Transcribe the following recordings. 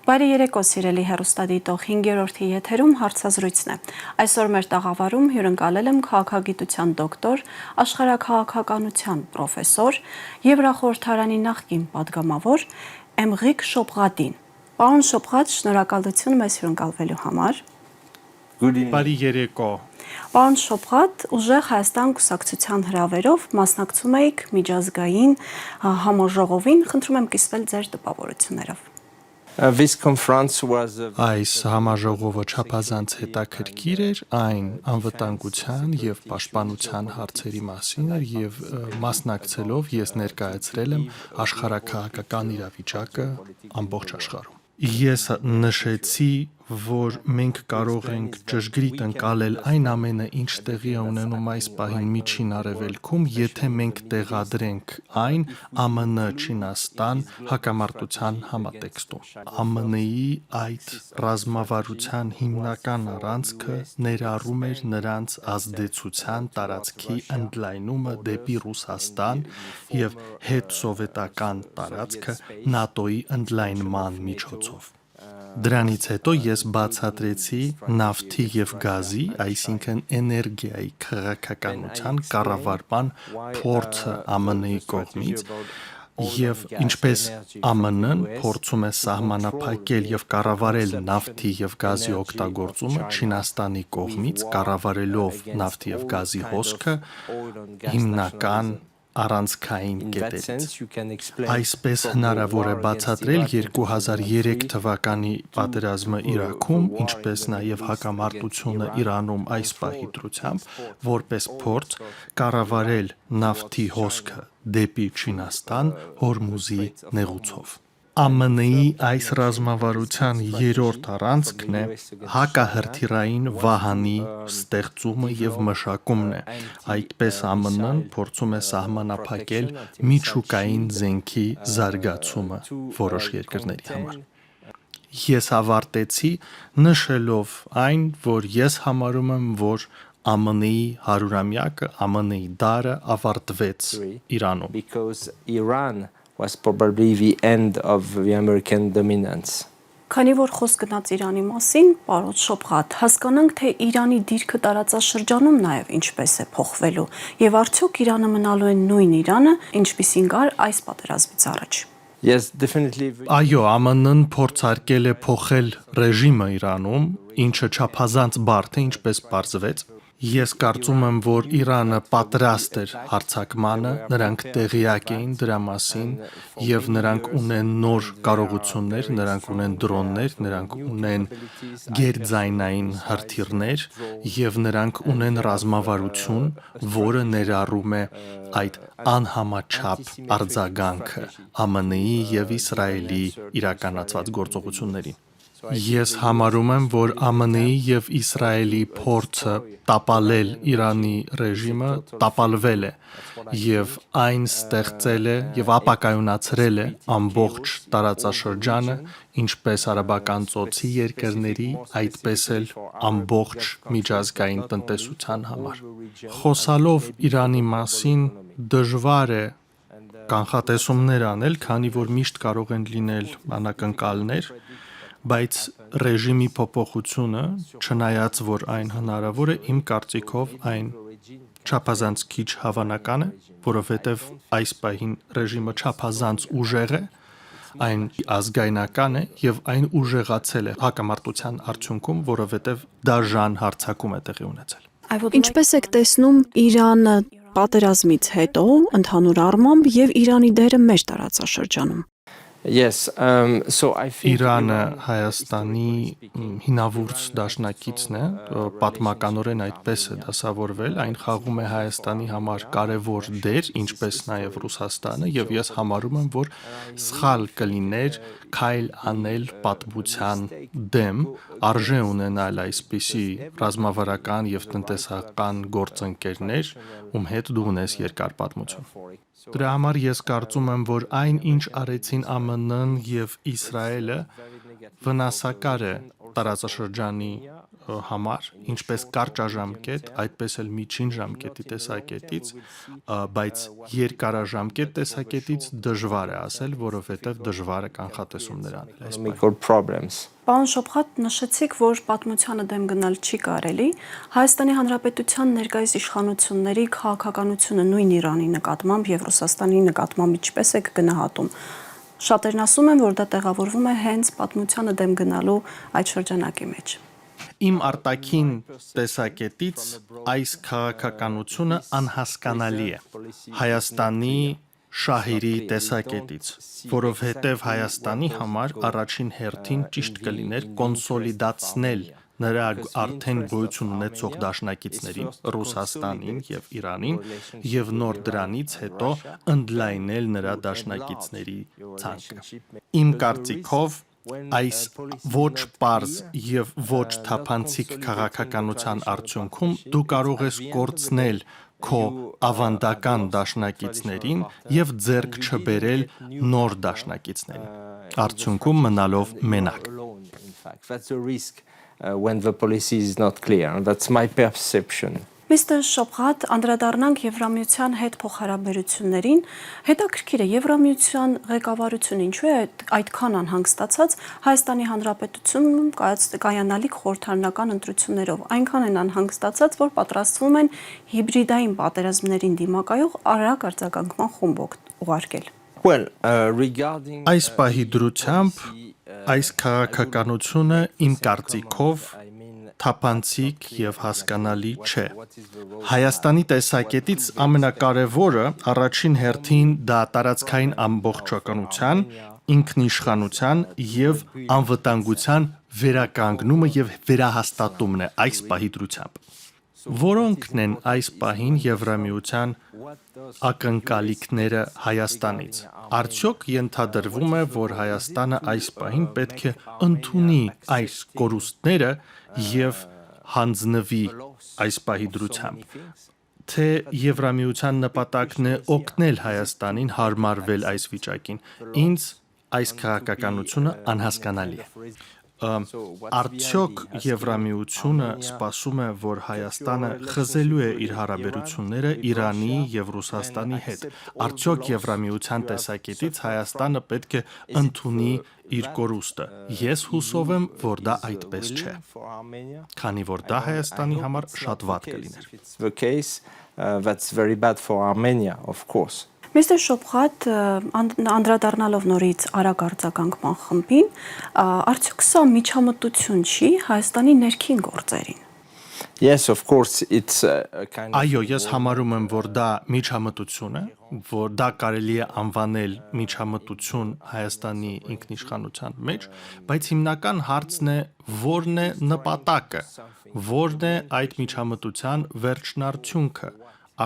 Բարի երեկո, սիրելի հեռուստադիտող, 5-րդի եթերում հարցազրույցն է։ Այսօր մեր տաղավարում հյուրընկալել եմ քաղաքագիտության դոկտոր, աշխարհաքաղաքականության պրոֆեսոր, Եվրախորհրդարանի նախկին падգամավոր Էմղիկ Շոպղատին։ Պարոն Շոպղատ, շնորհակալություն մեզ հյուրընկալվելու համար։ Բարի երեկո։ Պարոն Շոպղատ, ուժեղ Հայաստան կուսակցության հրավերով մասնակցում եք միջազգային համաժողովին, խնդրում եմ կիսվել ձեր տպավորություններով։ Այս համաժողովը չափազանց հետաքրքիր էր, այն անվտանգության եւ պաշտպանության հարցերի մասին էր եւ մասնակցելով ես ներկայացրել եմ աշխարհաքաղաքական իրավիճակը ամբողջ աշխարհում։ Ես նշեցի, որ մենք կարող ենք ճշգրիտ ընկալել այն ամենը, ինչ տեղի է ունենում այս պահին Միջին Արևելքում, եթե մենք տեղադրենք այն ԱՄՆ-Չինաստան հակամարտության համատեքստում։ ԱՄՆ-ի այդ ռազմավարության հիմնական առանցքը ներառում էր նրանց ազդեցության տարածքի ընդլայնումը դեպի Ռուսաստան եւ հետսովետական տարածքը ՆԱՏՕ-ի ընդլայնման միջոցով։ Դրանից հետո ես բացատրեցի նավթի եւ գազի, այսինքն էներգիայի քաղաքականության կառավարման փորձը ԱՄՆ-ի կողմից եւ ինչպես ԱՄՆ-ն փորձում է սահմանափակել եւ կառավարել նավթի եւ գազի օգտագործումը Չինաստանի կողմից, կառավարելով նավթի եւ գազի հոսքը հիմնական առանցքային կետերից։ Այսպես հնարավոր է բացատրել 2003 թվականի պատերազմը Իրաքում, ինչպես նաև հակամարտությունը Իրանում այս պահի դրությամբ, որպես փորձ կառավարել նավթի հոսքը դեպի Չինաստան Հորմուզի նեղուցով։ ԱՄՆ-ի այս ռազմավարության երրորդ առանցքն է հակահրթիռային վահանի ստեղծումը եւ մշակումն է։ Այդպես ԱՄՆ-ն փորձում է սահմանափակել միջուկային զենքի զարգացումը որոշ երկրների համար։ Ես ավարտեցի նշելով այն, որ ես համարում եմ, որ ԱՄՆ-ի 100-ամյակը, ԱՄՆ-ի դարը ավարտվեց Իրանում։ Was probably the end of the American dominance. Քանի որ խոսք գնաց Իրանի մասին, պարոն Շոպղատ, հասկանանք, թե Իրանի դիրքը տարածաշրջանում նաև ինչպես է փոխվելու, եւ արդյոք Իրանը մնալու է նույն Իրանը, ինչպիսին կար այս պատերազմից առաջ։ Yes, definitely. Այո, ԱՄՆ-ն փորձարկել է փոխել ռեժիմը Իրանում, ինչը չափազանց բարդ է, ինչպես պարզվեց։ Ես կարծում եմ, որ Իրանը պատրաստ էր հարձակմանը, նրանք տեղյակ էին դրա մասին եւ նրանք ունեն նոր կարողություններ, նրանք ունեն դրոններ, նրանք ունեն գերձայնային հրթիռներ եւ նրանք ունեն ռազմավարություն, որը ներառում է այդ անհամաչափ արձագանքը ԱՄՆ-ի եւ Իսրայելի իրականացված գործողություններին։ Ես համարում եմ, որ ԱՄՆ-ի եւ Իսրայելի փորձը տապալել Իրանի ռեժիմը տապալվել է եւ այն ստեղծել է եւ ապակայունացրել է ամբողջ տարածաշրջանը, ինչպես Արաբական ծոցի երկրների, այդպես էլ ամբողջ միջազգային տնտեսության համար։ Խոսալով Իրանի մասին դժվար է կանխատեսումներ անել, քանի որ միշտ կարող են լինել անակնկալներ, բայց ռեժիմի փոփոխությունը, չնայած որ այն հնարավոր է, իմ կարծիքով այն չափազանց քիչ հավանական է, որովհետև այս պահին ռեժիմը չափազանց ուժեղ է, այն ազգայնական է եւ այն ուժեղացել է հակամարտության արդյունքում, որովհետև դաժան հարձակում է տեղի ունեցել։ Ինչպես եք տեսնում Իրանը պատերազմից հետո ընդհանուր առմամբ եւ Իրանի դերը մեր տարածաշրջանում։ Yes, so I think Իրանը Հայաստանի հինավուրց դաշնակիցն է, պատմականորեն այդպես է դասավորվել, այն խաղում է Հայաստանի համար կարևոր դեր, ինչպես նաև Ռուսաստանը, եւ ես համարում եմ, որ սխալ կլիներ քայլ անել պատմության դեմ, արժե ունենալ այսպիսի ռազմավարական եւ տնտեսական գործընկերներ, ում հետ դու ունես երկար պատմություն։ Դրա համար ես կարծում եմ, որ այն, ինչ արեցին ԱՄՆ-ն եւ Իսրայելը, վնասակար է տարածաշրջանի համար, ինչպես կարճաժամկետ, այդպես էլ միջին ժամկետի տեսակետից, բայց երկարաժամկետ տեսակետից դժվար է ասել, որովհետև դժվար է կանխատեսումներ անել այս economical problems. Պարոն Շոփխատ, նշեցիք, որ պատմությանը դեմ գնալ չի կարելի։ Հայաստանի Հանրապետության ներկայիս իշխանությունների քաղաքականությունը նույն Իրանի նկատմամբ եւ Ռուսաստանի նկատմամբ ինչպես է գնահատում։ Շատերն ասում են, որ դա տեղավորվում է հենց պատմությանը դեմ գնալու այդ շրջանակի մեջ։ Իմ արտաքին տեսակետից այս քաղաքականությունը անհասկանալի է Հայաստանի շահերի տեսակետից, որովհետև Հայաստանի համար առաջին հերթին ճիշտ կլիներ կոնսոլիդացնել նրա արդեն գոյություն ունեցող դաշնակիցներին Ռուսաստանին եւ Իրանին եւ նոր դրանից հետո ընդլայնել նրա դաշնակիցների ցանկը։ Իմ կարծիքով այս ոչ պարզ եւ ոչ թափանցիկ քաղաքականության արդյունքում դու կարող ես կորցնել քո ավանդական դաշնակիցներին եւ ձեռք չբերել նոր դաշնակիցներին արդյունքում մնալով մենակ That's a risk when the policy is not clear, and that's my perception. Միստր Շոփխատ, անդրադառնանք Եվրամիության հետ փոխհարաբերություններին, հետաքրքիր է Եվրամիության ղեկավարությունը ինչու է այդքան անհանգստացած Հայաստանի Հանրապետությունում կայանալիք խորհրդարանական ընտրություններով, այնքան են անհանգստացած, որ պատրաստվում են հիբրիդային պատերազմներին դիմակայող արագ արձագանքման խումբ ուղարկել։ Regarding Այս պահի դրությամբ այս քաղաքականությունը իմ կարծիքով թափանցիկ եւ հասկանալի չէ։ Հայաստանի տեսակետից ամենակարևորը առաջին հերթին դա տարածքային ամբողջականության, ինքնիշխանության եւ անվտանգության վերականգնումը եւ վերահաստատումն է այս պահի դրությամբ։ Որոնքն են այս պահին Եվրամիության ակնկալիքները Հայաստանից։ Արդյոք ենթադրվում է, որ Հայաստանը այս պահին պետք է ընդունի այս կորուստները եւ հանձնվի այս պահի դրությամբ։ Թե Եվրամիության նպատակն է օգնել Հայաստանին հարմարվել այս վիճակին։ Ինձ այս քաղաքականությունը անհասկանալի է։ Արդյոք Եվրամիությունը սպասում է, որ Հայաստանը խզելու է իր հարաբերությունները Իրանի եւ Ռուսաստանի հետ։ Արդյոք Եվրամիության տեսակետից Հայաստանը պետք է ընդունի իր կորուստը։ Ես հուսով եմ, որ դա այդպես չէ։ Քանի որ դա Հայաստանի համար շատ վատ կլիներ։ the case, that's very bad for Armenia, of course. Միստր Շոփխատ, անդրադառնալով նորից արագ արձագանքման խմբին, արդյոք սա միջամտություն չի Հայաստանի ներքին գործերին։ Yes, of course, it's a kind of Այո, ես համարում եմ, որ դա միջամտություն է, որ դա կարելի է անվանել միջամտություն Հայաստանի ինքնիշխանության մեջ, բայց հիմնական հարցն է, որն է նպատակը, որն է այդ միջամտության վերջնարդյունքը։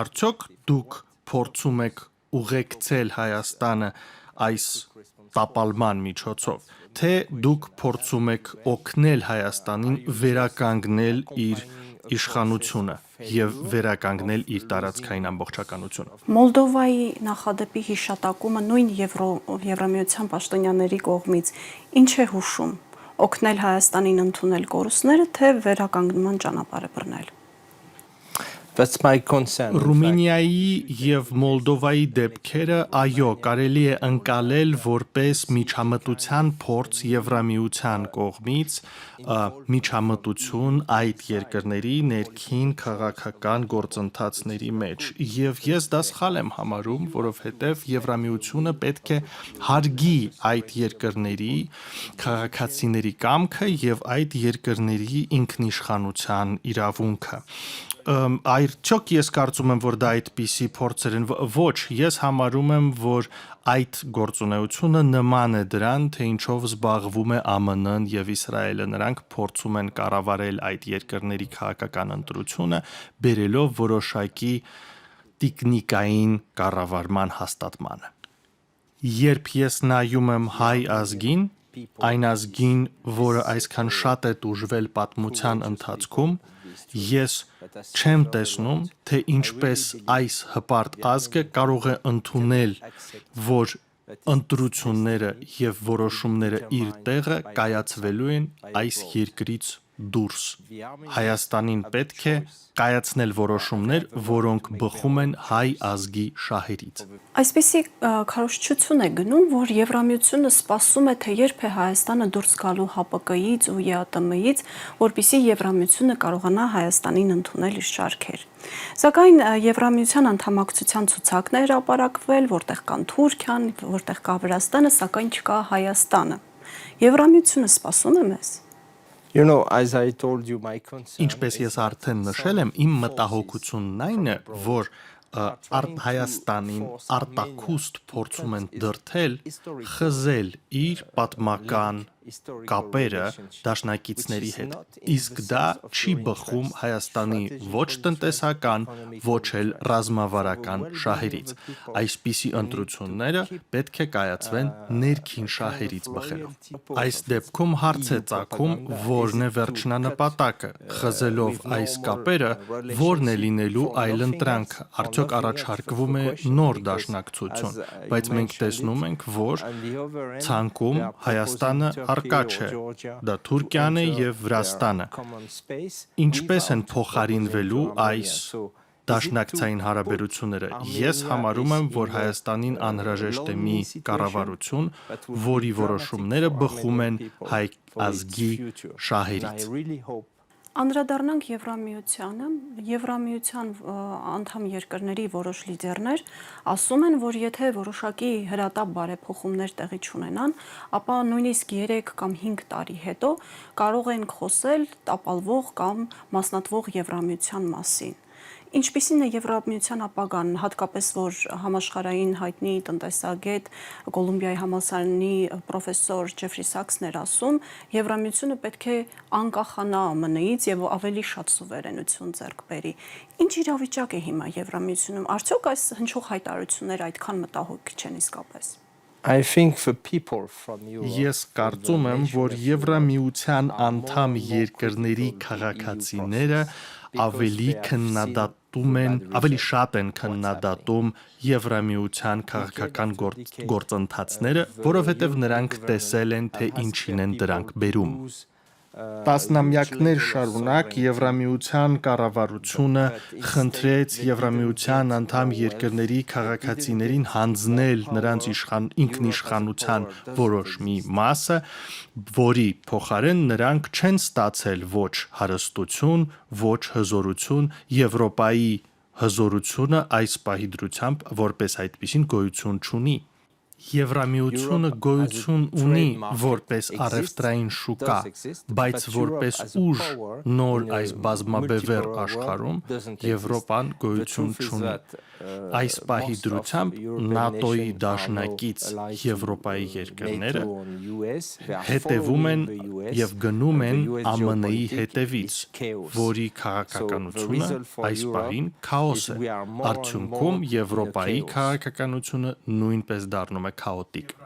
Արդյոք դուք փորձում եք ուղեկցել Հայաստանը այս տապալման միջոցով, թե դուք փորձում եք օգնել Հայաստանին վերականգնել իր իշխանությունը եւ վերականգնել իր տարածքային ամբողջականությունը։ Մոլդովայի նախադեպի հիշատակումը նույն Եվրամիության պաշտոնյաների կողմից ինչ է հուշում, օգնել Հայաստանին ընդունել կորուստները, թե վերականգնման ճանապարհը բռնել։ That's my concern. Ռումինիայի եւ Մոլդովայի դեպքերը այո, կարելի է ընկալել որպես միջամտության փորձ Եվրամիության կողմից, միջամտություն այդ երկրների ներքին քաղաքական գործընթացների մեջ։ Եվ ես դա սխալ եմ համարում, որովհետեւ Եվրամիությունը պետք է հարգի այդ երկրների քաղաքացիների կամքը եւ այդ երկրների ինքնիշխանության իրավունքը։ Արդյոք ես կարծում եմ, որ դա այդպիսի փորձեր են, ոչ, ես համարում եմ, որ այդ գործունեությունը նման է դրան, թե ինչով զբաղվում է ԱՄՆ-ն եւ Իսրայելը, նրանք փորձում են կառավարել այդ երկրների քաղաքական ընտրությունը, բերելով որոշակի տեխնիկային կառավարման հաստատմանը։ Երբ ես նայում եմ հայ ազգին, այն ազգին, որը այսքան շատ է տուժվել պատմության ընթացքում, ես չեմ տեսնում, թե ինչպես այս հպարտ ազգը կարող է ընդունել, որ ընտրությունները եւ որոշումները իր տեղը կայացվելու են այս երկրից դուրս։ Հայաստանին պետք է կայացնել որոշումներ, որոնք բխում են հայ ազգի շահերից։ Այսպիսի քարոզչություն է գնում, որ Եվրամիությունը սպասում է, թե երբ է Հայաստանը դուրս գալու ՀԱՊԿ-ից ու ԵԱՏՄ-ից, որպեսզի Եվրամիությունը կարողանա Հայաստանին ընդունել իր շարքեր։ Սակայն Եվրամիության անդամակցության ցուցակներ հրապարակվել, որտեղ կան Թուրքիան, որտեղ կա Վրաստանը, սակայն չկա Հայաստանը։ Եվրամիությունը սպասում է մեզ։ Ինչպես ես արդեն նշել եմ, իմ մտահոգությունն այն է, որ Հայաստանին արտաքուստ փորձում են դրդել, խզել իր պատմական կապերը դաշնակիցների հետ, իսկ դա չի բխում Հայաստանի ոչ տնտեսական, ոչ էլ ռազմավարական շահերից։ Այսպիսի ընտրությունները պետք է կայացվեն ներքին շահերից բխելով։ Այս դեպքում հարց է ծագում, որն է վերջնանպատակը, խզելով այս կապերը, որն է լինելու այլընտրանքը, արդյոք առաջարկվում է նոր դաշնակցություն, բայց մենք տեսնում ենք, որ ցանկում Հայաստանը առկա չէ, դա Թուրքիան է եւ Վրաստանը։ Ինչպես են փոխարինվելու այս դաշնակցային հարաբերությունները։ Ես համարում եմ, որ Հայաստանին անհրաժեշտ է մի կառավարություն, որի որոշումները բխում են հայ ազգի շահերից։ Անդրադառնանք Եվրամիությանը, Եվրամիության անդամ երկրների որոշ լիդերներ ասում են, որ եթե որոշակի հրատապ բարեփոխումներ տեղի չունենան, ապա նույնիսկ 3 կամ 5 տարի հետո կարող են խոսել տապալվող կամ մասնատվող Եվրամիության մասին։ Ինչպիսին է Եվրամիության ապագան, հատկապես որ համաշխարհային հայտնի տնտեսագետ Կոլումբիայի համալսարանի պրոֆեսոր Ջեֆրի Սաքսն էր ասում, Եվրամիությունը պետք է անկախանա ԱՄՆ-ից եւ ավելի շատ սուվերենություն ձեռք բերի։ Ինչ իրավիճակ է հիմա Եվրամիությունում, արդյոք այս հնչող հայտարարությունները այդքան մտահոգիչ չեն իսկապես։ Ես կարծում եմ, որ Եվրամիության անդամ երկրների քաղաքացիները ավելի շատ են քննադատում Եվրամիության քաղաքական գործընթացները, որովհետև նրանք տեսել են, թե ինչին են դրանք բերում։ Տասնամյակներ շարունակ Եվրամիության կառավարությունը խնդրեց Եվրամիության անդամ երկրների քաղաքացիներին հանձնել նրանց ինքնիշխանության որոշ մի մասը, որի փոխարեն նրանք չեն ստացել ոչ հարստություն, ոչ հզորություն, Եվրոպայի հզորությունը այս պահի դրությամբ որպես այդպիսին գոյություն չունի։ Եվրամիությունը գոյություն ունի որպես առևտրային շուկա, բայց որպես ուժ նոր այս բազմաբևեռ աշխարհում Եվրոպան գոյություն չունի։ Այս պահի դրությամբ ՆԱՏՕ-ի դաշնակից Եվրոպայի երկրները հետևում են եւ գնում են ԱՄՆ-ի հետևից, որի քաղաքականությունը այս պահին քաոս է։ Արդյունքում Եվրոպայի քաղաքականությունը նույնպես դառնում է քաոտիկ։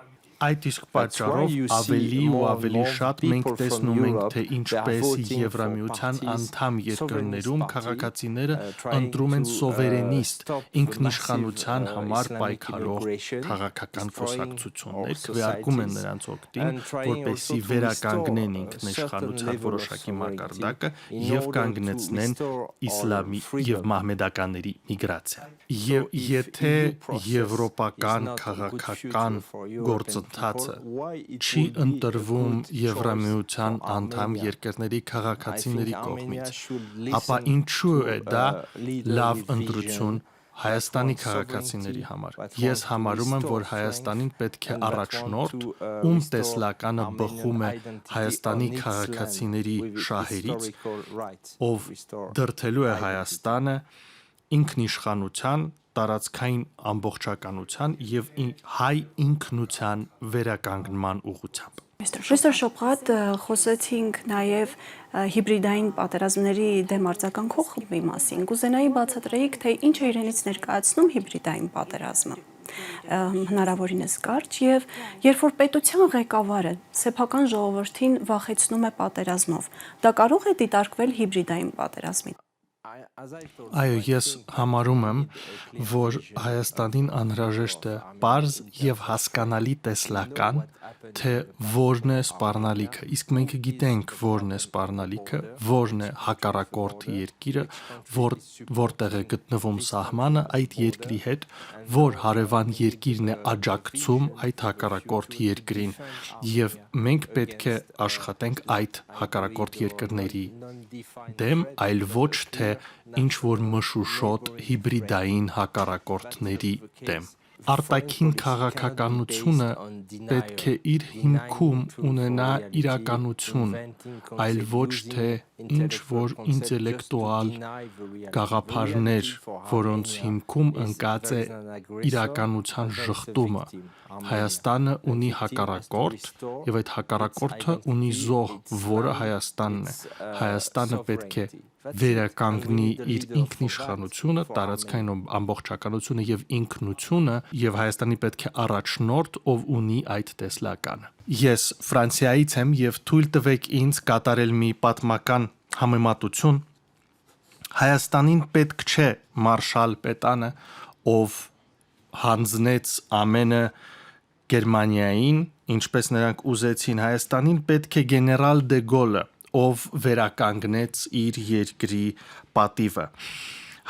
Այդ իսկ պատճառով ավելի ու ավելի շատ մենք տեսնում ենք, թե ինչպես Եվրամիության անդամ երկրներում քաղաքացիները ընտրում են սովերենիստ, ինքնիշխանության համար պայքարող քաղաքական կուսակցություններ, քվեարկում են նրանց օգտին, որպեսզի վերականգնեն ինքնիշխանության որոշակի մակարդակը եւ կանգնեցնեն իսլամի եւ մահմեդականների միգրացիան։ Եվ եթե եվրոպական քաղաքական գործընթացը չի ընտրվում Եվրամիության անդամ երկրների քաղաքացիների կողմից, ապա ինչու է դա լավ ընտրություն Հայաստանի քաղաքացիների համար։ Ես համարում եմ, որ Հայաստանին պետք է առաջնորդ, ում տեսլականը բխում է Հայաստանի քաղաքացիների շահերից, ով դրդելու է Հայաստանը ինքնիշխանության, տարածքային ամբողջականության եւ հայ ինքնության վերականգնման ուղղությամբ։ Մистր Շոպրատ, խոսեցինք նաև հիբրիդային պատերազմների դեմ արձագանքող խմբի մասին։ Կուզենայի բացատրեիք, թե ինչ է իրենից ներկայացնում հիբրիդային պատերազմը։ Հնարավորինս կարճ եւ երբ որ պետության ղեկավարը սեփական ժողովրդին վախեցնում է պատերազմով, դա կարող է դիտարկվել հիբրիդային պատերազմի։ Այո, ես համարում եմ, որ Հայաստանին անհրաժեշտ է պարզ եւ հասկանալի տեսլական, թե որն է սպառնալիքը։ Իսկ մենք գիտենք որն է սպառնալիքը, որն է հակառակորդ երկիրը, որտեղ է գտնվում սահմանը այդ երկրի հետ, որ հարևան երկիրն է աջակցում այդ հակառակորդ երկրին, եւ մենք պետք է աշխատենք այդ հակառակորդ երկրների դեմ, այլ ոչ թե ինչ որ մշուշոտ հիբրիդային հակառակորդների դեմ։ Արտաքին քաղաքականությունը պետք է իր հիմքում ունենա իրականություն, այլ ոչ թե ինչ որ ինտելեկտուալ գաղափարներ, որոնց հիմքում ընկած է իրականության շղթումը։ Հայաստանը ունի հակառակորդ, եւ այդ հակառակորդը ունի զոհ, որը Հայաստանն է։ Հայաստանը պետք է վերականգնի իր ինքնիշխանությունը, տարածքային ամբողջականությունը եւ ինքնությունը, եւ Հայաստանի պետք է առաջնորդ, ով ունի այդ տեսլականը։ Ես Ֆրանսիայից եմ եւ թույլ տվեք ինձ կատարել մի պատմական համեմատություն։ Հայաստանին պետք չէ մարշալ պետանը, ով հանձնեց ամենը Գերմանիային, ինչպես նրանք ուզեցին։ Հայաստանին պետք է գեներալ դե Գոլը, ով վերականգնեց իր երկրի պատիվը։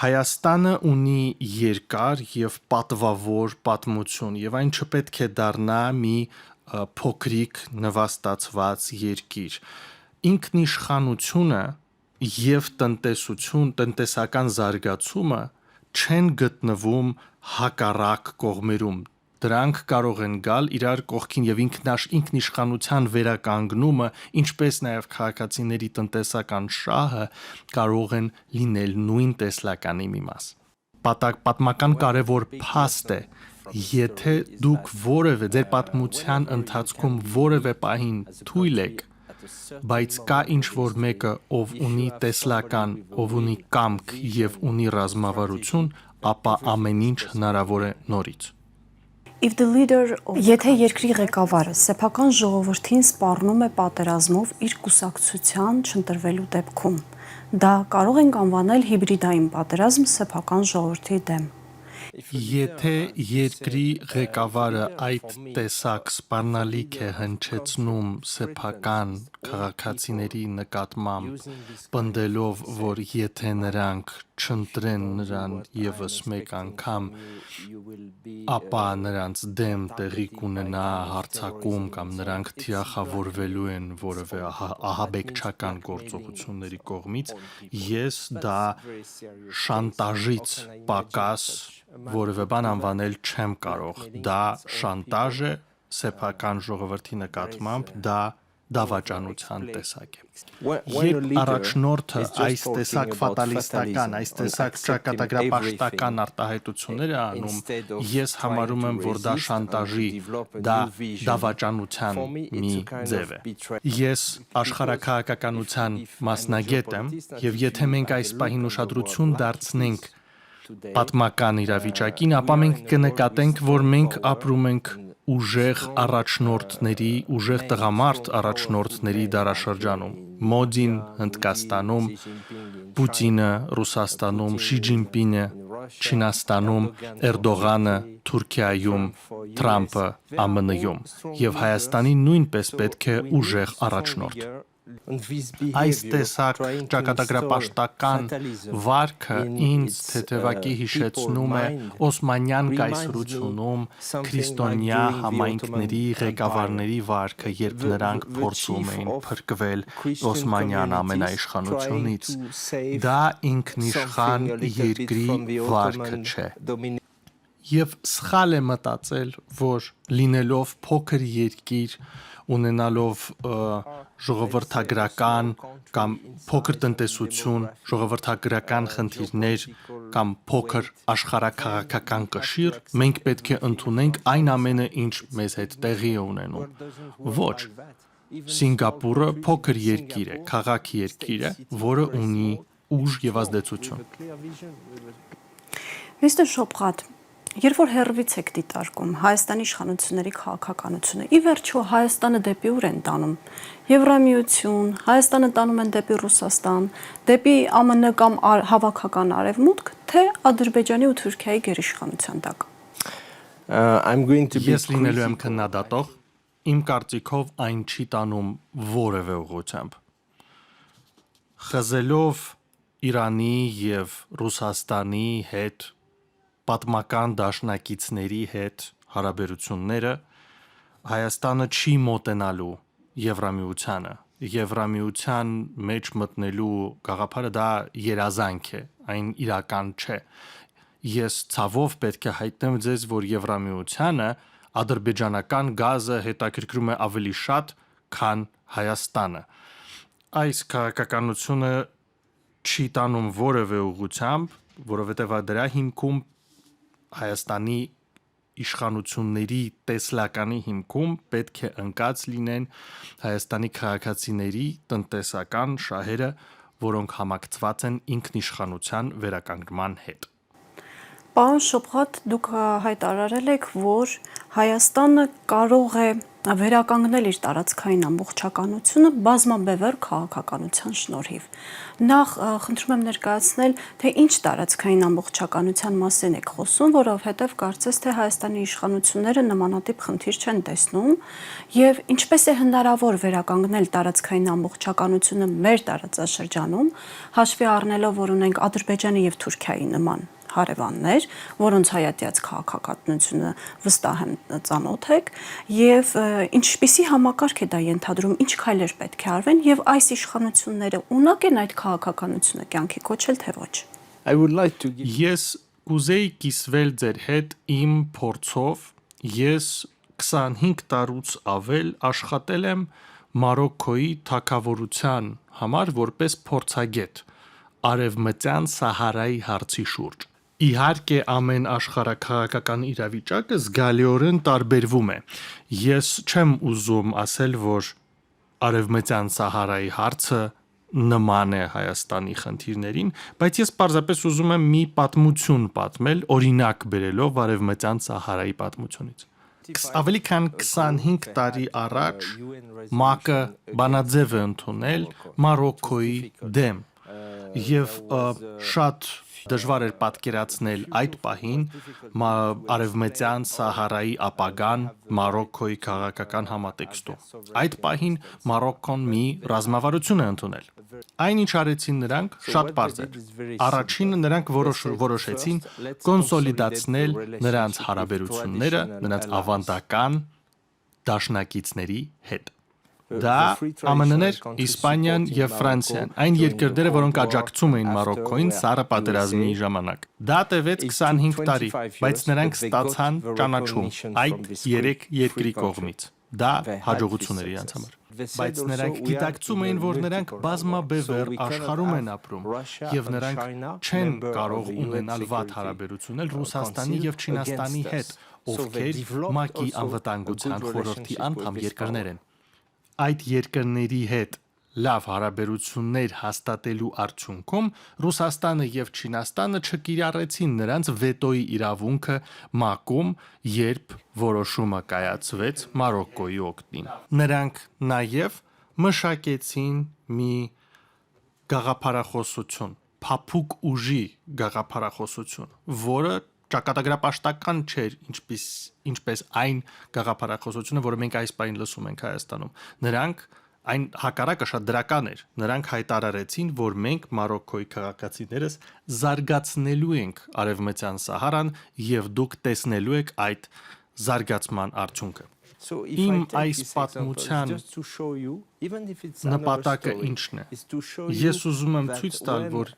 Հայաստանը ունի երկար եւ պատվավոր պատմություն, եւ այն չպետք է դառնա մի փոքրիկ նվաստացված երկիր։ Ինքնիշխանությունը եւ տնտեսական զարգացումը չեն գտնվում հակառակ կողմերում։ Դրանք կարող են գալ իրար կողքին եւ ինքնիշխանության վերականգնումը, ինչպես նաեւ քաղաքացիների տնտեսական շահը կարող են լինել նույն տեսլականի մի մաս։ Պատմական կարևոր փաստ է, եթե դուք ձեր պատմության ընթացքում որևէ պահին թույլ եք, բայց կա ինչ որ մեկը, ով ունի տեսլական, ով ունի կամք եւ ունի ռազմավարություն, ապա ամեն ինչ հնարավոր է նորից։ Եթե երկրի ղեկավարը սեփական ժողովրդին սպառնում է պատերազմով իր կուսակցության չընտրվելու դեպքում, դա կարող ենք անվանել հիբրիդային պատերազմ սեփական ժողովրդի դեմ։ Եթե երկրի ղեկավարը այդ տեսակ սպառնալիք է հնչեցնում սեփական քաղաքացիների նկատմամբ, պնդելով, որ եթե նրանք չընտրեն նրան եւս մեկ անգամ, ապա նրանց դեմ տեղի կունենա հարձակում կամ նրանք թիրախավորվելու են որևէ ահաբեկչական գործողությունների կողմից, ես դա շանտաժից պակաս որևէ բան անվանել չեմ կարող։ Դա շանտաժ է սեփական ժողովրդի նկատմամբ, դա դավաճանության տեսակ է։ Երբ առաջնորդը այս տեսակ ֆատալիստական, այս տեսակ ճակատագրապաշտական արտահայտություններ է անում, ես համարում եմ, որ դա շանտաժի, դա դավաճանության մի ձև է։ Ես աշխարհաքաղաքականության մասնագետ եմ, եւ եթե մենք այս պահին ուշադրություն դարձնենք պատմական իրավիճակին, ապա մենք կնկատենք, որ մենք ապրում ենք ուժեղ առաջնորդների, ուժեղ տղամարդ առաջնորդների դարաշրջանում։ Մոդին Հնդկաստանում, Պուտինը Ռուսաստանում, Շի Ջինպինը Չինաստանում, Էրդողանը Թուրքիայում, Թրամփը ԱՄՆ-ում, եւ Հայաստանին նույնպես պետք է ուժեղ առաջնորդ։ Այս տեսակ ճակատագրապաշտական վարքը ինձ թեթևակի հիշեցնում է օսմանյան կայսրությունում քրիստոնյա համայնքների ղեկավարների վարքը, երբ նրանք փորձում էին փրկվել օսմանյան ամենաիշխանությունից։ Դա ինքնիշխան երկրի վարքը չէ։ Եվ սխալ է մտածել, որ լինելով փոքր երկիր, ունենալով ժողովրդագրական կամ փոքր տնտեսություն, ժողովրդագրական խնդիրներ կամ փոքր աշխարհաքաղաքական կշիռ, մենք պետք է ընդունենք այն ամենը, ինչ մեզ հետ տեղի է ունենում։ Ոչ։ Սինգապուրը փոքր երկիր է, քաղաք երկիր է, որը ունի ուժ եւ ազդեցություն։ Մистер Շոփղատ, Երբ որ հերվից եք դիտարկում Հայաստանի իշխանությունների քաղաքականությունը, ի վերջո Հայաստանը դեպի ուր են տանում։ Եվրամիություն, Հայաստանը տանում են դեպի Ռուսաստան, դեպի ԱՄՆ կամ հավաքական արևմուտք, թե Ադրբեջանի ու Թուրքիայի գերիշխանության տակ։ Ես լինելու եմ քննադատող, իմ կարծիքով այն չի տանում որևէ ուղղությամբ։ Խզելով Իրանի եւ Ռուսաստանի հետ պատմական դաշնակիցների հետ հարաբերությունները Հայաստանը չի մոտենալու Եվրամիությանը։ Եվրամիության մեջ մտնելու գաղափարը դա երազանք է, այն իրական չէ։ Ես ցավով պետք է հայտնեմ ձեզ, որ Եվրամիությանը ադրբեջանական գազը հետաքրքրում է ավելի շատ, քան Հայաստանը։ Այս քաղաքականությունը չի տանում որևէ ուղղությամբ, որովհետև դրա հիմքում Հայաստանի իշխանությունների տեսլականի հիմքում պետք է ընկած լինեն Հայաստանի քաղաքացիների տնտեսական շահերը, որոնք համակցված են ինքնիշխանության վերականգնման հետ։ Պարոն Շոփատ, դուք հայտարարել եք, որ Հայաստանը կարող է վերականգնել իր տարածքային ամբողջականությունը բազմաբևեռ քաղաքականության շնորհիվ։ Նախ խնդրում եմ ներկայացնել, թե ինչ տարածքային ամբողջականության մասին եք խոսում, որովհետև կարծես թե Հայաստանի իշխանությունները նմանատիպ խնդիր չեն տեսնում, եւ ինչպես է հնարավոր վերականգնել տարածքային ամբողջականությունը մեր տարածաշրջանում, հաշվի առնելով, որ ունենք Ադրբեջանի եւ Թուրքիայի նման հարևաններ, որոնց հայատյաց քաղաքականությունը վստահ եմ ծանոթ եք, եւ ինչպիսի համակարգ է դա ենթադրում, ինչ քայլեր պետք է արվեն եւ այս իշխանությունները ունակ են այդ քաղաքականությունը կյանքի կոչել թե ոչ։ Ես կուզեի կիսվել ձեր հետ իմ փորձով, ես 25 տարուց ավել աշխատել եմ Մարոկկոյի թագավորության համար որպես փորձագետ Արևմտյան Սահարայի հարցի շուրջ։ Իհարկե ամեն աշխարհաքաղաքական իրավիճակը զգալիորեն տարբերվում է։ Ես չեմ ուզում ասել, որ Արևմտյան Սահարայի հարցը նման է Հայաստանի խնդիրներին, բայց ես պարզապես ուզում եմ մի պատմություն պատմել, օրինակ բերելով Արևմտյան Սահարայի պատմությունից։ Ավելի քան 25 տարի առաջ ՄԱԿ-ը բանաձև է ընդունել Մարոկկոյի դեմ եւ շատ դժվար էր պատկերացնել այդ պահին Արևմտյան Սահարայի ապագան Մարոկկոյի քաղաքական համատեքստում։ Այդ պահին Մարոկկոն մի ռազմավարություն է ընդունել։ Այն ինչ արեցին նրանք շատ պարզ էր։ Առաջինը նրանք որոշեցին կոնսոլիդացնել նրանց հարաբերությունները նրանց ավանդական դաշնակիցների հետ։ Դա ԱՄՆ-ն էր, Իսպանիան եւ Ֆրանսիան, այն երկրները, որոնք աջակցում էին Մարոկկոյին Սառը պատերազմի ժամանակ։ Դա տևեց 25 տարի, բայց նրանք ստացան ճանաչում այդ 3 երկրի կողմից։ Դա հաջողություն էր իրենց համար։ Բայց նրանք գիտակցում էին, որ նրանք բազմաբևեռ աշխարհում են ապրում եւ նրանք չեն կարող ունենալ վատ հարաբերություններ Ռուսաստանի եւ Չինաստանի հետ, ովքեր ՄԱԿ-ի անվտանգության խորհրդի անդամ երկրներ են։ Այդ երկրների հետ լավ հարաբերություններ հաստատելու արդյունքում Ռուսաստանը եւ Չինաստանը չկիրառեցին նրանց վետոյի իրավունքը ՄԱԿ-ում, երբ որոշումը կայացվեց Մարոկկոյի օգտին։ Նրանք նաեւ մշակեցին մի գաղափարախոսություն, փափուկ ուժի գաղափարախոսություն, որը ճակատագրապաշտական չէր, ինչպես այն գաղափարախոսությունը, որը մենք այս պահին լսում ենք Հայաստանում։ Նրանք այն հակառակը շատ դրական էր։ Նրանք հայտարարեցին, որ մենք Մարոկկոյի քաղաքացիներս զարգացնելու ենք Արևմտյան Սահարան եւ դուք տեսնելու եք այդ զարգացման արդյունքը։ Իմ այս պատմության նպատակը ինչն է։ Ես ուզում եմ ցույց տալ, որ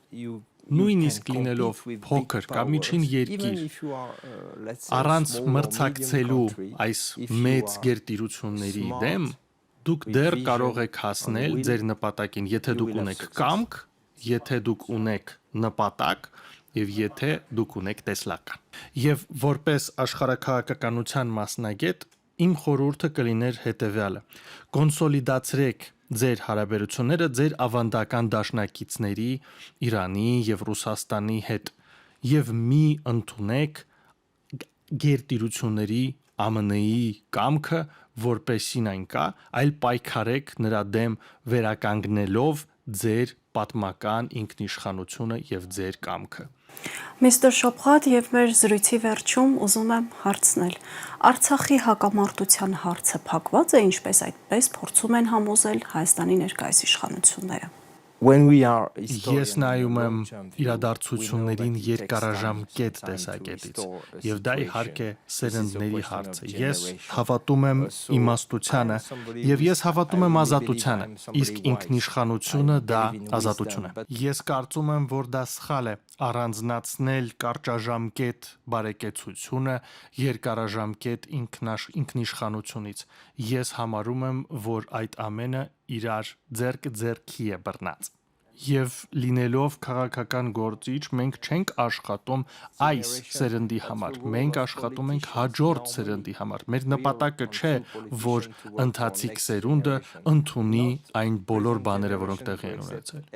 նույնիսկ լինելով փոքր կամ միջին երկիր, առանց մրցակցելու այս մեծ գերտիրությունների դեմ, դուք դեռ կարող եք հասնել ձեր նպատակին, եթե դուք ունեք կամք, եթե դուք ունեք նպատակ եւ եթե դուք ունեք տեսլական։ Եվ որպես աշխարհաքաղաքականության մասնագետ, իմ խորհուրդը կլիներ հետեւյալը. կոնսոլիդացրեք ձեր հարաբերությունները ձեր ավանդական դաշնակիցների Իրանի եւ Ռուսաստանի հետ եւ մի ընդունեք գերտիրությունների ԱՄՆ-ի կամքը, որպեսին այն կա, այլ պայքարեք նրա դեմ վերականգնելով ձեր պատմական ինքնիշխանությունը եւ ձեր կամքը։ Միստր Շոփխատ, եւ մեր զրույցի վերջում ուզում եմ հարցնել. Արցախի հակամարտության հարցը փակված է, ինչպես այդպես փորձում են համոզել Հայաստանի ներկայիս իշխանությունները։ Ես նայում եմ իրադարձություններին երկարաժամկետ տեսակետից, եւ դա իհարկե սերնդների հարց է։ Ես հավատում եմ իմաստությանը եւ ես հավատում եմ ազատությանը, իսկ ինքնիշխանությունը դա ազատություն է։ Ես կարծում եմ, որ դա սխալ է առանձնացնել կարճաժամկետ բարեկեցությունը երկարաժամկետ ինքնիշխանությունից։ Ես համարում եմ, որ այդ ամենը իրար ձեռքի է բռնած։ Եվ լինելով քաղաքական գործիչ, մենք չենք աշխատում այս սերնդի համար, մենք աշխատում ենք հաջորդ սերնդի համար։ Մեր նպատակը չէ, որ ընթացիկ սերունդը ընդունի այն բոլոր բաները, որոնք տեղի են ունեցել։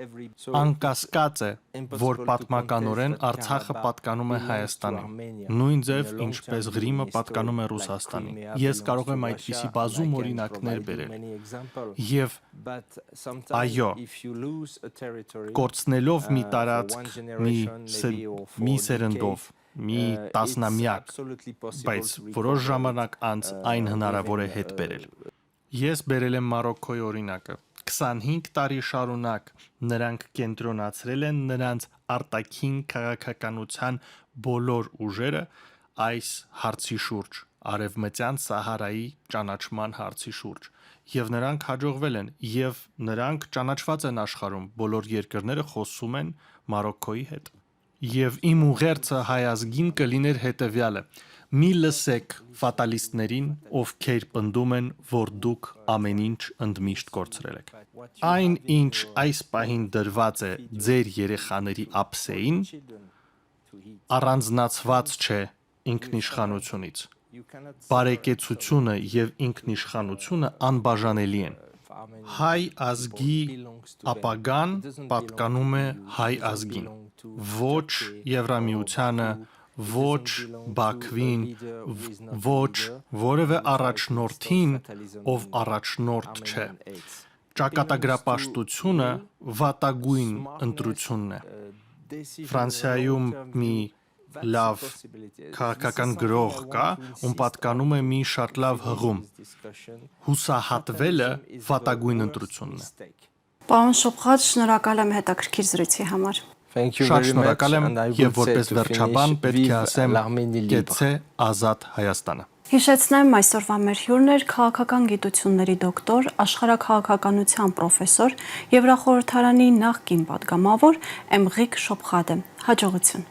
Անկասկած է, որ պատմականորեն Արցախը պատկանում է Հայաստանին, նույն ձև ինչպես Ղրիմը պատկանում է Ռուսաստանին։ Ես կարող եմ այդպիսի բազում օրինակներ բերել։ Եվ այո, կորցնելով մի տարածք, մի սերնդով, մի տասնամյակ, բայց որոշ ժամանակ անց այն հնարավոր է հետ բերել։ Ես բերել եմ Մարոկկոյի օրինակը։ 25 տարի շարունակ նրանք կենտրոնացրել են նրանց արտաքին քաղաքականության բոլոր ուժերը այս հարցի շուրջ, Արևմտյան Սահարայի ճանաչման հարցի շուրջ, եւ նրանք հաջողվել են, եւ նրանք ճանաչված են աշխարհում, բոլոր երկրները խոսում են Մարոկկոյի հետ։ Եվ իմ ուղերձը հայ ազգին կլիներ հետեւյալը. մի լսեք ֆատալիստներին, ովքեր պնդում են, որ դուք ամեն ինչ ընդմիշտ կորցրել եք։ Այն, ինչ այս պահին դրված է ձեր երեխաների ափսեին, առանձնացված չէ ինքնիշխանությունից։ Բարեկեցությունը եւ ինքնիշխանությունը անբաժանելի են։ Հայ ազգի ապագան պատկանում է հայ ազգին, ոչ Եվրամիությանը, ոչ Բաքվին, ոչ որևէ առաջնորդին, ով առաջնորդ չէ։ Ճակատագրապաշտությունը վատագույն ընտրությունն է։ Ֆրանսիայում մի լավ քաղաքական գրող կա, ում պատկանում է մի շատ լավ հղում։ Հուսահատվելը վատագույն ընտրությունն է։ Պարոն Շոփխատ, շնորհակալ եմ հետաքրքիր զրույցի համար։ Շատ շնորհակալ եմ եւ որպես վերջաբան պետք է ասեմ կեցե ազատ Հայաստանը։ Հիշեցնեմ, այսօրվա մեր հյուրն էր քաղաքական գիտությունների դոկտոր, աշխարհաքաղաքականության պրոֆեսոր, Եվրախորհրդարանի նախկին պատգամավոր Էմղիկ Շոփխատը։ Հաջողություն։